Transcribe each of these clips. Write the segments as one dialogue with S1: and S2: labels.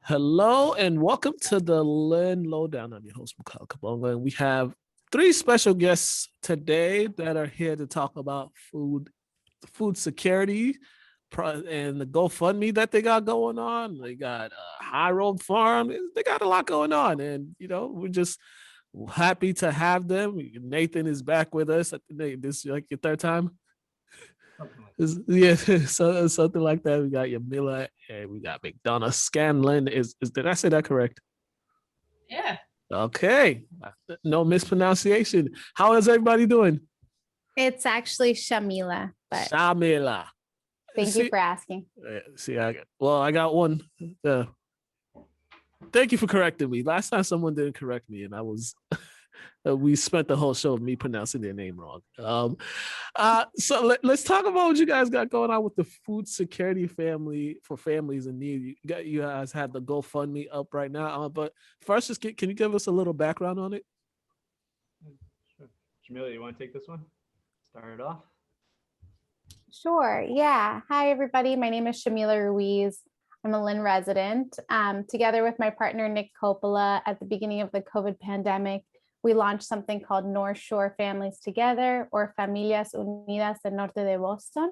S1: Hello and welcome to the Lynn Lowdown. I'm your host, Mukala Kabongo, and we have three special guests today that are here to talk about food security, and the GoFundMe that they got going on. They got a High Road Farm. They got a lot going on, and we're just happy to have them. Nathan is back with us. This is like your third time. Yeah, so something like that. We got Yamila and we got McDonough Scanlon. Is did I say that correct?
S2: Yeah.
S1: Okay. No mispronunciation. How is everybody doing?
S3: It's actually Shamila, but
S1: Shamila.
S3: thank you for asking.
S1: I got one. Thank you for correcting me. Last time someone didn't correct me, and I was we spent the whole show of me pronouncing their name wrong. So let's talk about what you guys got going on with the food security family for families in need. You guys have the GoFundMe up right now. But first, can you give us a little background on it?
S4: Sure. Yamila, you want to take this one? Start it off.
S3: Sure. Yeah. Hi, everybody. My name is Yamila Ruiz. I'm a Lynn resident. Together with my partner, Nick Coppola, at the beginning of the COVID pandemic, we launched something called North Shore Families Together, or Familias Unidas del Norte de Boston.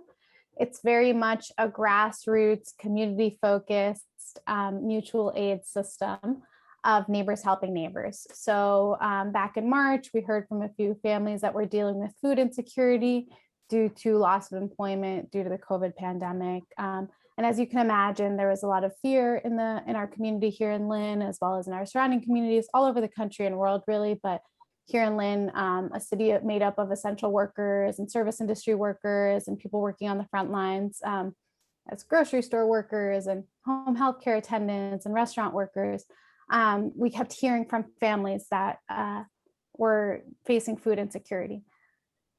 S3: It's very much a grassroots, community-focused mutual aid system of neighbors helping neighbors. So back in March, we heard from a few families that were dealing with food insecurity due to loss of employment due to the COVID pandemic. And as you can imagine, there was a lot of fear in our community here in Lynn, as well as in our surrounding communities all over the country and world, really. But here in Lynn, a city made up of essential workers and service industry workers and people working on the front lines, as grocery store workers and home healthcare attendants and restaurant workers, we kept hearing from families that were facing food insecurity.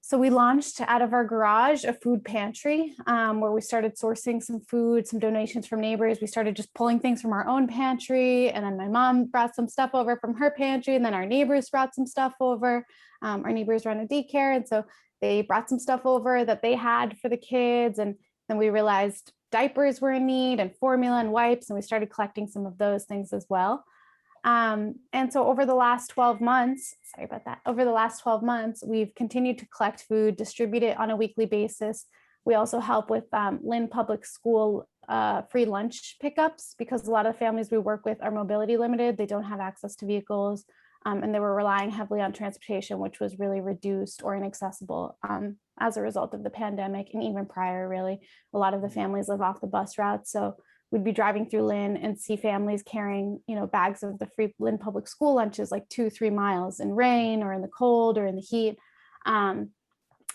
S3: So we launched out of our garage a food pantry where we started sourcing some food, some donations from neighbors. We started just pulling things from our own pantry. And then my mom brought some stuff over from her pantry. And then our neighbors brought some stuff over. Our neighbors run a daycare. And so they brought some stuff over that they had for the kids. And then we realized diapers were in need and formula and wipes. And we started collecting some of those things as well. And so over the last 12 months, over the last 12 months, we've continued to collect food, distribute it on a weekly basis. We also help with Lynn Public School free lunch pickups, because a lot of families we work with are mobility limited. They don't have access to vehicles, and they were relying heavily on transportation, which was really reduced or inaccessible as a result of the pandemic. And even prior, really, a lot of the families live off the bus route. So we'd be driving through Lynn and see families carrying, bags of the free Lynn Public School lunches, like 2-3 miles in rain or in the cold or in the heat. And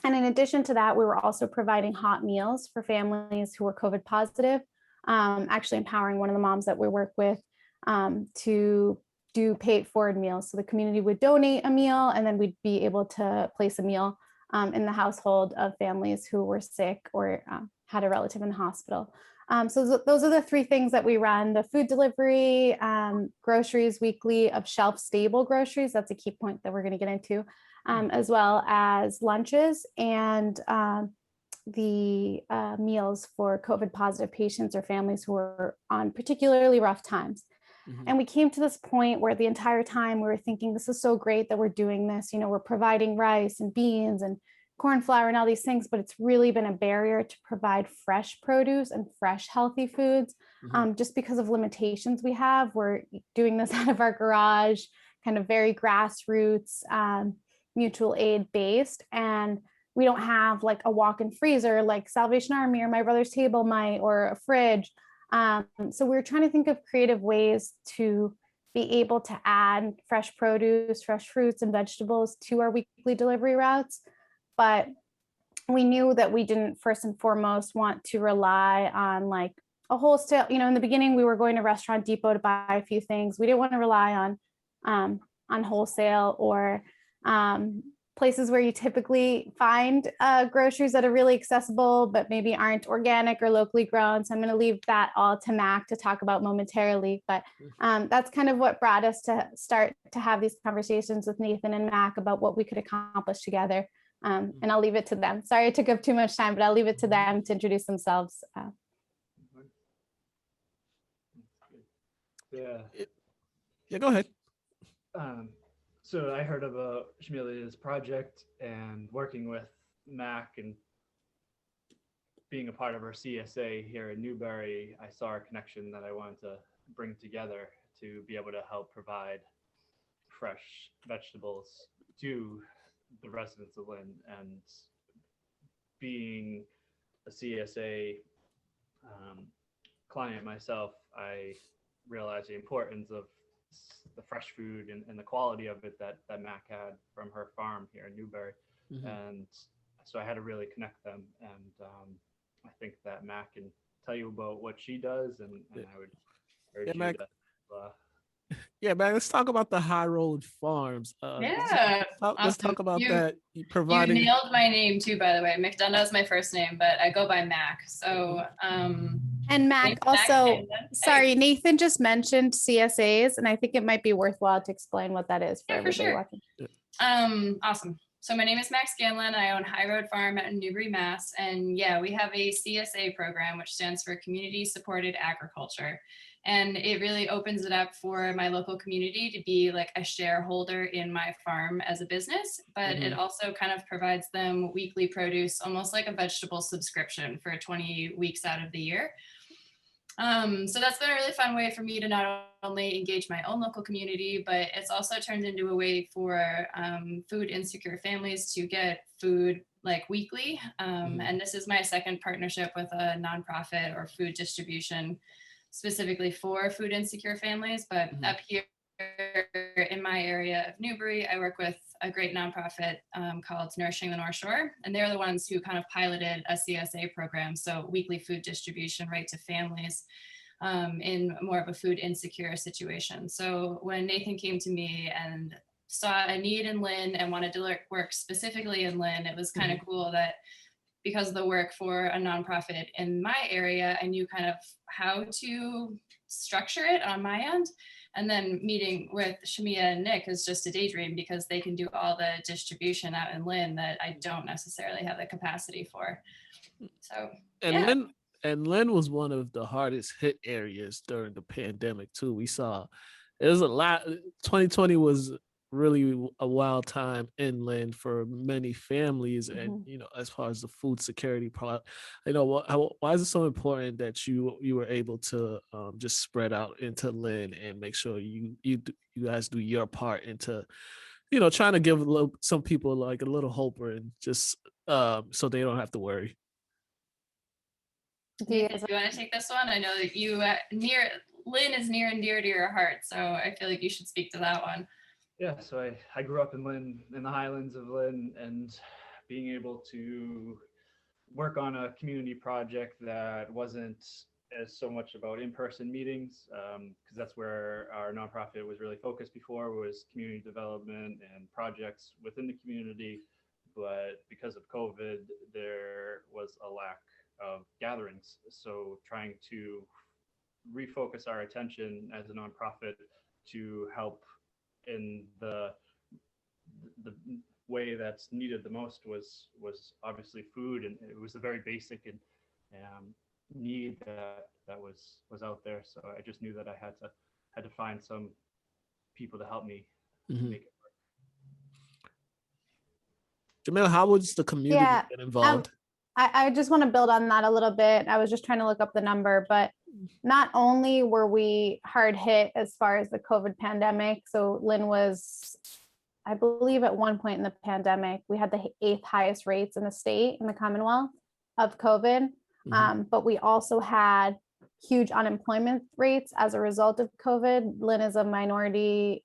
S3: in addition to that, we were also providing hot meals for families who were COVID positive, actually empowering one of the moms that we work with to do paid forward meals. So the community would donate a meal, and then we'd be able to place a meal in the household of families who were sick or had a relative in the hospital. So those are the three things that we run: the food delivery, groceries weekly of shelf stable groceries. That's a key point that we're going to get into, as well as lunches and the meals for COVID positive patients or families who are on particularly rough times. Mm-hmm. And we came to this point where the entire time we were thinking, this is so great that we're doing this. We're providing rice and beans and corn flour and all these things, but it's really been a barrier to provide fresh produce and fresh, healthy foods, just because of limitations we have. We're doing this out of our garage, kind of very grassroots, mutual aid based. And we don't have like a walk-in freezer like Salvation Army or My Brother's Table might, or a fridge. So we're trying to think of creative ways to be able to add fresh produce, fresh fruits and vegetables to our weekly delivery routes. But we knew that we didn't first and foremost want to rely on like a wholesale, in the beginning we were going to Restaurant Depot to buy a few things. We didn't want to rely on wholesale or places where you typically find groceries that are really accessible, but maybe aren't organic or locally grown. So I'm going to leave that all to Mac to talk about momentarily. But that's kind of what brought us to start to have these conversations with Nathan and Mac about what we could accomplish together. And I'll leave it to them. Sorry, I took up too much time, but I'll leave it to them to introduce themselves.
S4: Yeah.
S1: Yeah, go ahead.
S4: So I heard about Yamila's project and working with Mac and being a part of our CSA here in Newbury. I saw a connection that I wanted to bring together to be able to help provide fresh vegetables to the residents of Lynn. And being a CSA client myself, I realized the importance of the fresh food and the quality of it that Mac had from her farm here in Newbury. And so I had to really connect them. And I think that Mac can tell you about what she does, and I would urge you
S1: Mac.
S4: to.
S1: Yeah, man, let's talk about the High Road Farms.
S2: Yeah,
S1: let's talk about
S2: you,
S1: that.
S2: You
S1: Providing.
S2: nailed my name too, by the way. McDonough is my first name, but I go by Mac. So,
S3: and Mac
S2: thanks,
S3: also,
S2: Mac.
S3: sorry, Nathan just mentioned CSAs, and I think it might be worthwhile to explain what that is for everybody watching.
S2: Awesome. So my name is Mac Scanlon. I own High Road Farm in Newbury, Mass. And yeah, we have a CSA program, which stands for Community Supported Agriculture. And it really opens it up for my local community to be like a shareholder in my farm as a business, but it also kind of provides them weekly produce, almost like a vegetable subscription for 20 weeks out of the year. So that's been a really fun way for me to not only engage my own local community, but it's also turned into a way for food insecure families to get food like weekly. And this is my second partnership with a nonprofit or food distribution specifically for food insecure families. But up here in my area of Newbury, I work with a great nonprofit called Nourishing the North Shore. And they're the ones who kind of piloted a CSA program. So weekly food distribution right to families in more of a food insecure situation. So when Nathan came to me and saw a need in Lynn and wanted to work specifically in Lynn, it was kind of cool that because of the work for a nonprofit in my area, I knew kind of how to structure it on my end. And then meeting with Shamia and Nick is just a daydream because they can do all the distribution out in Lynn that I don't necessarily have the capacity for. So,
S1: Lynn was one of the hardest hit areas during the pandemic too. We saw it was a lot. 2020 was really a wild time in Lynn for many families, and as far as the food security part, why is it so important that you were able to just spread out into Lynn and make sure you guys do your part into trying to give some people like a little hope and just so they don't have to worry.
S2: Nathan, do you want to take this one? I know that you Lynn is near and dear to your heart, so I feel like you should speak to that one.
S4: Yeah, so I grew up in Lynn, in the Highlands of Lynn, and being able to work on a community project that wasn't as so much about in-person meetings, because that's where our nonprofit was really focused before, was community development and projects within the community. But because of COVID, there was a lack of gatherings. So trying to refocus our attention as a nonprofit to help in the way that's needed the most was obviously food, and it was a very basic and need that was out there. So I just knew that I had to find some people to help me make it work.
S1: Jamila, how was the community get involved?
S3: I just want to build on that a little bit. I was just trying to look up the number, but not only were we hard hit as far as the COVID pandemic, so Lynn was, I believe at one point in the pandemic, we had the 8th highest rates in the state, in the Commonwealth, of COVID. But we also had huge unemployment rates as a result of COVID. Lynn is a majority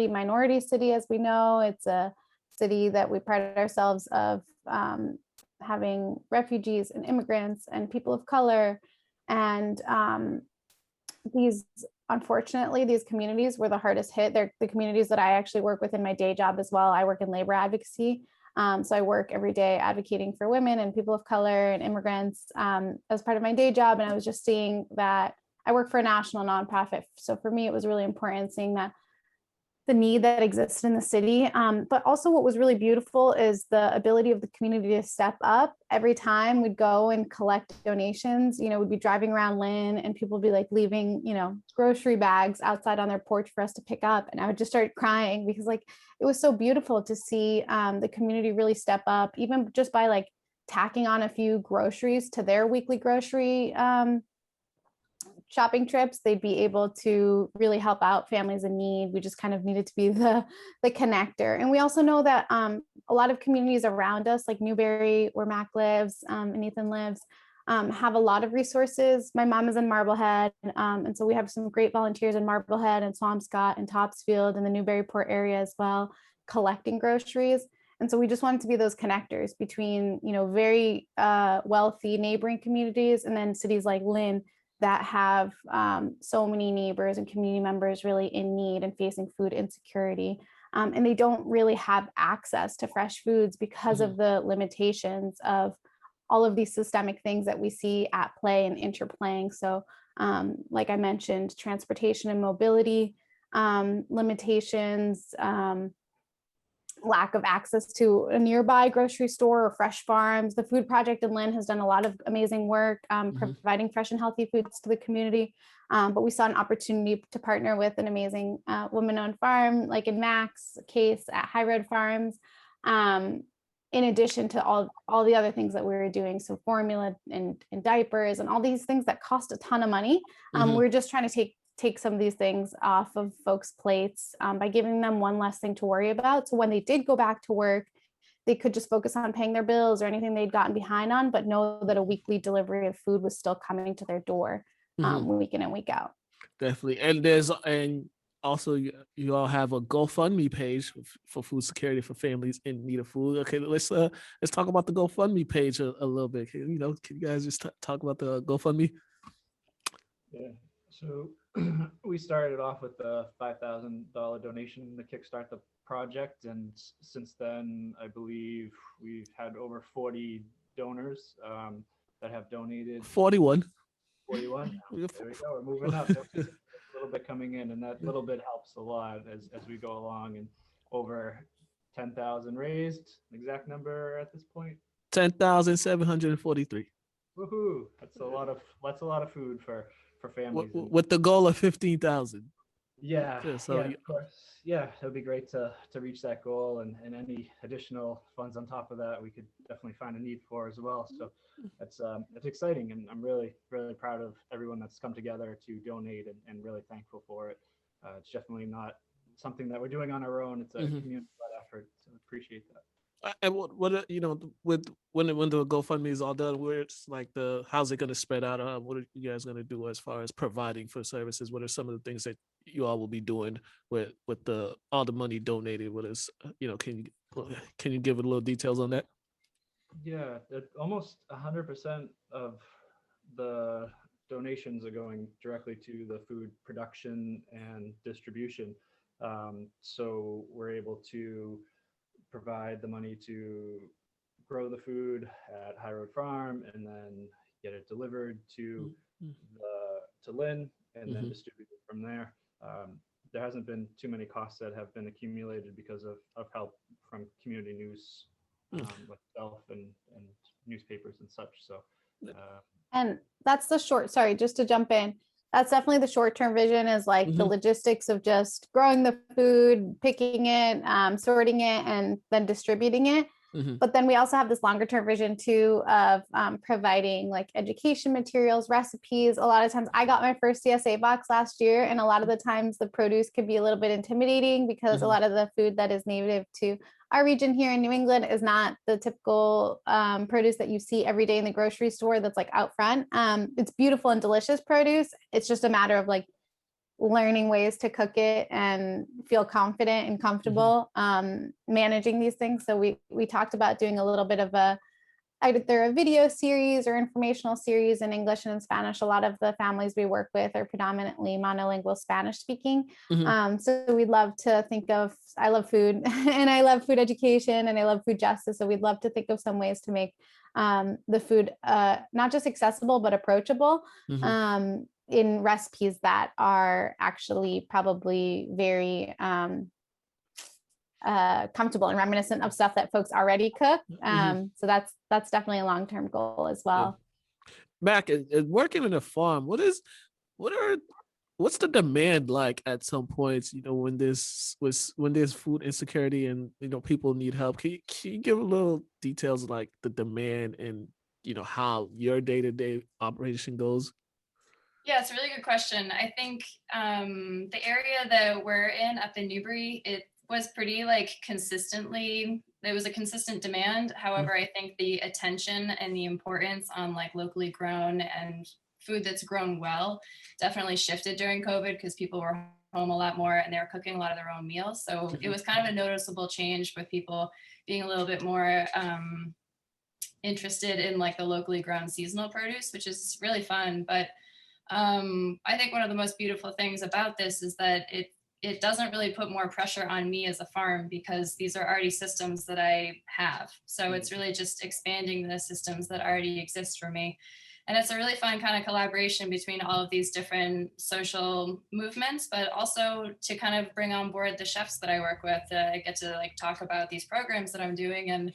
S3: minority city, as we know. It's a city that we pride ourselves of having refugees and immigrants and people of color. And unfortunately, these communities were the hardest hit. They're the communities that I actually work with in my day job as well. I work in labor advocacy. So I work every day advocating for women and people of color and immigrants as part of my day job. And I was just seeing that I work for a national nonprofit. So for me, it was really important seeing that the need that exists in the city. But also what was really beautiful is the ability of the community to step up. Every time we'd go and collect donations, we'd be driving around Lynn and people would be like leaving, grocery bags outside on their porch for us to pick up. And I would just start crying because like, it was so beautiful to see the community really step up, even just by like tacking on a few groceries to their weekly grocery shopping trips. They'd be able to really help out families in need. We just kind of needed to be the connector. And we also know that a lot of communities around us, like Newberry, where Mac lives and Ethan lives, have a lot of resources. My mom is in Marblehead. And so we have some great volunteers in Marblehead and Swampscott and Topsfield and the Newburyport area as well, collecting groceries. And so we just wanted to be those connectors between, very wealthy neighboring communities and then cities like Lynn that have so many neighbors and community members really in need and facing food insecurity. And they don't really have access to fresh foods because of the limitations of all of these systemic things that we see at play and interplaying. So like I mentioned, transportation and mobility limitations, lack of access to a nearby grocery store or fresh farms. The Food Project in Lynn has done a lot of amazing work providing fresh and healthy foods to the community. But we saw an opportunity to partner with an amazing woman-owned farm, like in Mac's case at High Road Farms, in addition to all the other things that we were doing. So formula and diapers and all these things that cost a ton of money. We're just trying to take some of these things off of folks' plates by giving them one less thing to worry about. So when they did go back to work, they could just focus on paying their bills or anything they'd gotten behind on, but know that a weekly delivery of food was still coming to their door week in and week out.
S1: Definitely. And also you all have a GoFundMe page for food security for families in need of food. Okay, let's talk about the GoFundMe page a little bit. Can you guys just talk about the GoFundMe?
S4: Yeah. So we started off with a $5,000 donation to kickstart the project, and since then, I believe we've had over 40 donors that have donated.
S1: 41.
S4: 41. There we go. We're moving up. There's a little bit coming in, and that little bit helps a lot as we go along. And over 10,000 raised. Exact number at this point?
S1: 10,743.
S4: Woohoo! That's a lot of food for families.
S1: With the goal of 15,000.
S4: Yeah,
S1: so
S4: of course. Yeah, it would be great to reach that goal, and any additional funds on top of that, we could definitely find a need for as well. So that's exciting, and I'm really, really proud of everyone that's come together to donate, and really thankful for it. It's definitely not something that we're doing on our own. It's a community-led effort, so appreciate that.
S1: And what with when the GoFundMe is all done, where it's like how's it going to spread out? What are you guys going to do as far as providing for services? What are some of the things that you all will be doing with all the money donated? What is can you give a little details on that?
S4: Yeah, almost 100% of the donations are going directly to the food production and distribution. So we're able to provide the money to grow the food at High Road Farm and then get it delivered to Lynn and then distributed from there. There hasn't been too many costs that have been accumulated because of help from community news with Self and newspapers and such. So
S3: and that's just to jump in, that's definitely the short-term vision, is like the logistics of just growing the food, picking it, sorting it, and then distributing it. But then we also have this longer-term vision too of providing like education materials, recipes. A lot of times I got my first CSA box last year, and a lot of the times the produce could be a little bit intimidating because a lot of the food that is native to our region here in New England is not the typical produce that you see every day in the grocery store that's like out front. It's beautiful and delicious produce. It's just a matter of like learning ways to cook it and feel confident and comfortable managing these things. So we talked about doing a little bit of either a video series or informational series in English and in Spanish. A lot of the families we work with are predominantly monolingual Spanish speaking. So we'd love to think of, I love food and I love food education and I love food justice. So we'd love to think of some ways to make the food not just accessible, but approachable in recipes that are actually probably very comfortable and reminiscent of stuff that folks already cook. So that's definitely a long-term goal as well.
S1: Mac, working in a farm, what's the demand like at some points, when there's food insecurity and people need help? Can you give a little details like the demand and how your day-to-day operation goes?
S2: Yeah, it's a really good question. I think the area that we're in up in Newbury, it was pretty there was a consistent demand. However, I think the attention and the importance on like locally grown and food that's grown well definitely shifted during COVID because people were home a lot more and they were cooking a lot of their own meals. So it was kind of a noticeable change with people being a little bit more interested in like the locally grown seasonal produce, which is really fun. But I think one of the most beautiful things about this is that it doesn't really put more pressure on me as a farm because these are already systems that I have. So it's really just expanding the systems that already exist for me. And it's a really fun kind of collaboration between all of these different social movements, but also to kind of bring on board the chefs that I work with. I get to like talk about these programs that I'm doing. And,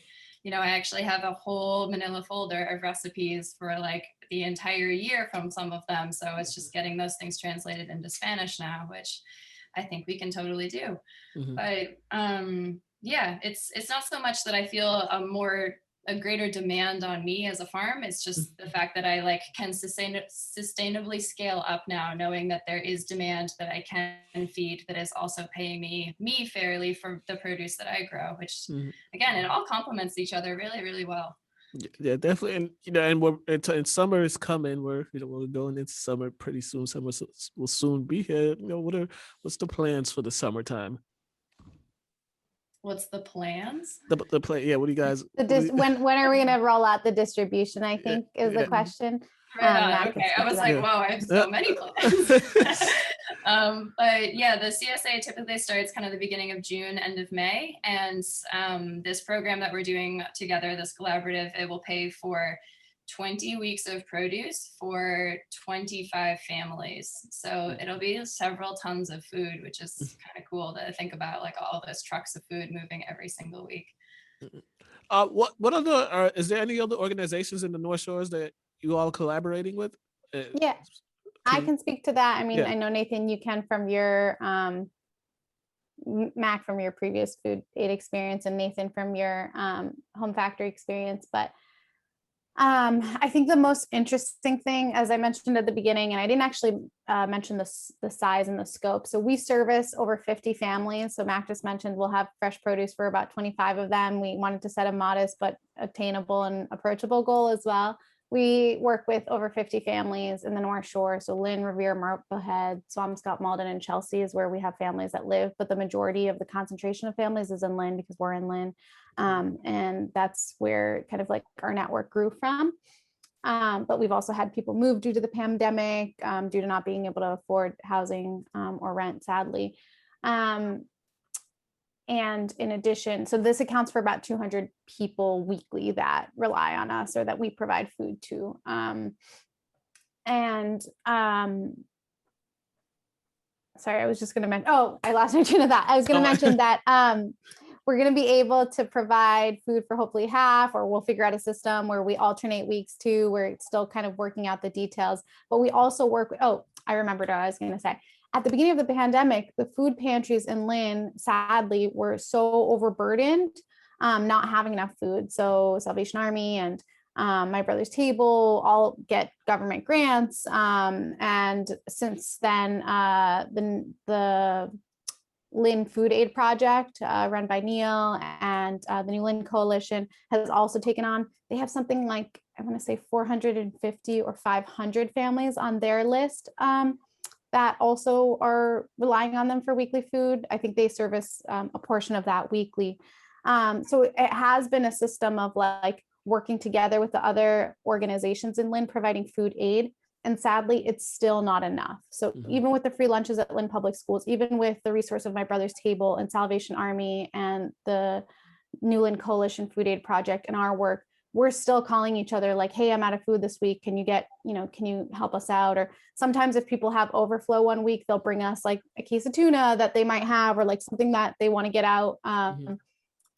S2: I actually have a whole manila folder of recipes for like the entire year from some of them. So it's just getting those things translated into Spanish now, which I think we can totally do. But yeah, it's not so much that I feel a greater demand on me as a farm. It's just the fact that I like can sustainably scale up now, knowing that there is demand that I can feed that is also paying me fairly for the produce that I grow, which again, it all complements each other really, really well.
S1: Yeah, definitely. And and summer is coming. We're going into summer pretty soon. Summer will soon be here. What's the plans for the summertime?
S2: What's the plans?
S1: The plan, yeah. What do you guys?
S3: When are we gonna roll out the distribution? I think is the question.
S2: Right on. Okay, I was like, wow, I have so many plans. But yeah, the CSA typically starts kind of the beginning of June, end of May, and this program that we're doing together, this collaborative, it will pay for 20 weeks of produce for 25 families. So it'll be several tons of food, which is kind of cool to think about, like all those trucks of food moving every single week.
S1: What other is there any other organizations in the North Shores that you all collaborating with?
S3: Yeah, I can speak to that. I mean, I know Nathan, you can from your Mac from your previous food aid experience, and Nathan from your home factory experience, but I think the most interesting thing, as I mentioned at the beginning, and I didn't actually mention the size and the scope. So we service over 50 families. So Mac just mentioned we'll have fresh produce for about 25 of them. We wanted to set a modest but attainable and approachable goal as well. We work with over 50 families in the North Shore. So Lynn, Revere, Marblehead, Swampscott, Malden, and Chelsea is where we have families that live, but the majority of the concentration of families is in Lynn because we're in Lynn. And that's where kind of like our network grew from. But we've also had people move due to the pandemic, due to not being able to afford housing or rent, sadly. And in addition, so this accounts for about 200 people weekly that rely on us or that we provide food to. Sorry, I was just going to mention, I lost my train of thought. I was going to mention that we're going to be able to provide food for hopefully half, or we'll figure out a system where we alternate weeks too. We're still kind of working out the details, but we also work with, I remembered what I was going to say. At the beginning of the pandemic, the food pantries in Lynn, sadly, were so overburdened, not having enough food. So Salvation Army and My Brother's Table all get government grants. And since then, the Lynn Food Aid Project run by Neil and the New Lynn Coalition has also taken on, they have something like, I want to say 450 or 500 families on their list that also are relying on them for weekly food. I think they service a portion of that weekly. So it has been a system of like working together with the other organizations in Lynn providing food aid. And sadly, it's still not enough. So even with the free lunches at Lynn Public Schools, even with the resource of My Brother's Table and Salvation Army and the New Lynn Coalition Food Aid Project and our work, we're still calling each other like, hey, I'm out of food this week. Can you help us out? Or sometimes if people have overflow one week, they'll bring us like a case of tuna that they might have, or like something that they want to get out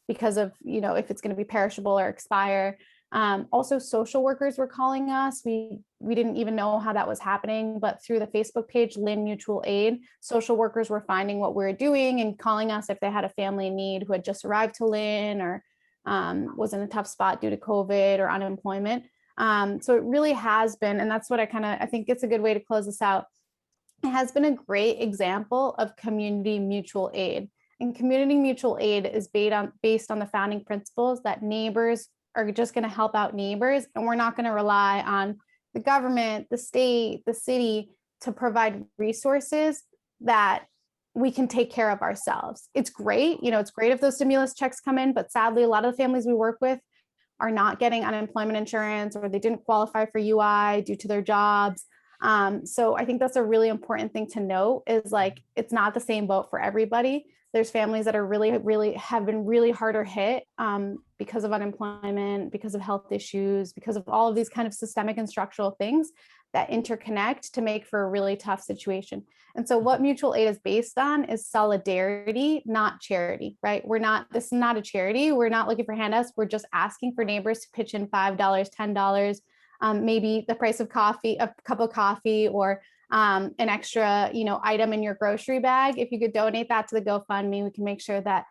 S3: because of, if it's going to be perishable or expire. Also, social workers were calling us. We didn't even know how that was happening, but through the Facebook page, Lynn Mutual Aid, social workers were finding what we were doing and calling us if they had a family in need who had just arrived to Lynn or was in a tough spot due to COVID or unemployment. So it really has been, and that's what I think it's a good way to close this out. It has been a great example of community mutual aid. And community mutual aid is based on the founding principles that neighbors are just going to help out neighbors, and we're not going to rely on the government, the state, the city to provide resources that we can take care of ourselves. It's great, it's great if those stimulus checks come in, but sadly, a lot of the families we work with are not getting unemployment insurance, or they didn't qualify for UI due to their jobs. So I think that's a really important thing to note, is like, it's not the same boat for everybody. There's families that are really have been really harder hit because of unemployment, because of health issues, because of all of these kind of systemic and structural things that interconnect to make for a really tough situation. And so what mutual aid is based on is solidarity, not charity, right? This is not a charity. We're not looking for handouts. We're just asking for neighbors to pitch in $5, $10, maybe the price of coffee, a cup of coffee, or an extra, item in your grocery bag. If you could donate that to the GoFundMe, we can make sure that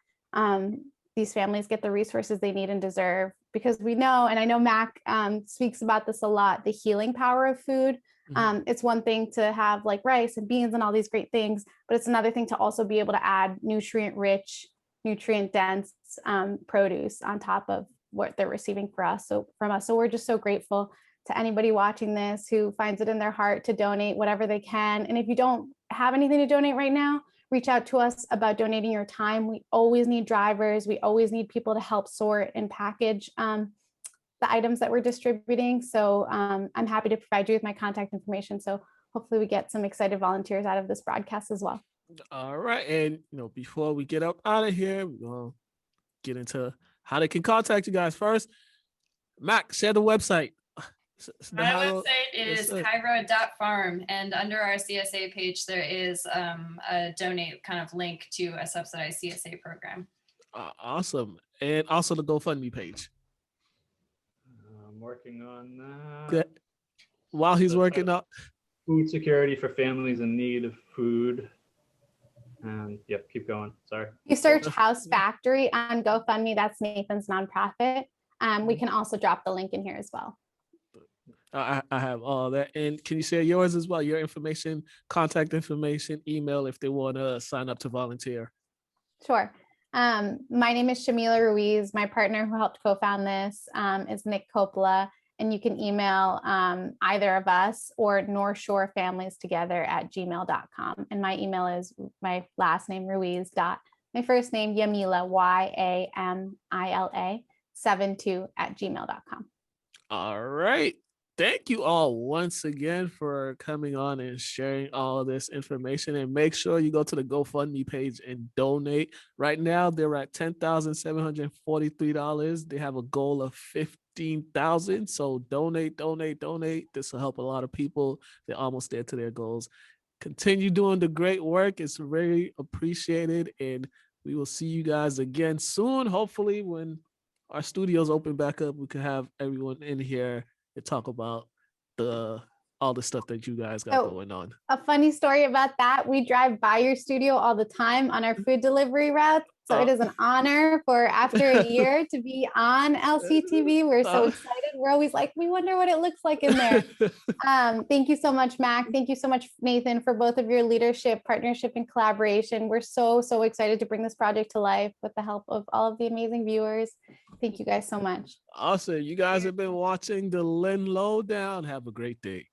S3: these families get the resources they need and deserve, because we know, and I know Mac speaks about this a lot, the healing power of food. It's one thing to have like rice and beans and all these great things, but it's another thing to also be able to add nutrient-rich, nutrient-dense produce on top of what they're receiving from us. So we're just so grateful to anybody watching this who finds it in their heart to donate whatever they can. And if you don't have anything to donate right now, reach out to us about donating your time. We always need drivers. We always need people to help sort and package the items that we're distributing. So I'm happy to provide you with my contact information. So hopefully we get some excited volunteers out of this broadcast as well.
S1: All right. And, before we get up out of here, we're going to get into how they can contact you guys. First, Mac, share the website.
S2: My website is cairo.farm, and under our CSA page, there is a donate kind of link to a subsidized CSA program.
S1: Awesome. And also the GoFundMe page.
S4: I'm working on that.
S1: Good. While he's working up.
S4: Food security for families in need of food. And yep, keep going. Sorry.
S3: You search House Factory on GoFundMe. That's Nathan's nonprofit. We can also drop the link in here as well.
S1: I have all that. And can you share yours as well? Your information, contact information, email if they want to sign up to volunteer.
S3: Sure. My name is Yamila Ruiz. My partner who helped co-found this is Nick Coppola. And you can email either of us or North Shore Families Together at gmail.com. And my email is my last name, Ruiz, my first name, Yamila, YAMILA 72 at gmail.com.
S1: All right. Thank you all once again for coming on and sharing all this information. And make sure you go to the GoFundMe page and donate. Right now, they're at $10,743. They have a goal of $15,000. So donate. This will help a lot of people. They're almost there to their goals. Continue doing the great work. It's very appreciated. And we will see you guys again soon. Hopefully, when our studios open back up, we can have everyone in here to talk about all the stuff that you guys got going on. A
S3: funny story about that, we drive by your studio all the time on our food delivery routes. So it is an honor for after a year to be on LCTV. We're so excited. We're always like, we wonder what it looks like in there. Thank you so much, Mac. Thank you so much, Nathan, for both of your leadership, partnership, and collaboration. We're so excited to bring this project to life with the help of all of the amazing viewers. Thank you guys so much.
S1: Awesome. You guys have been watching the Lynn Lowdown. Have a great day.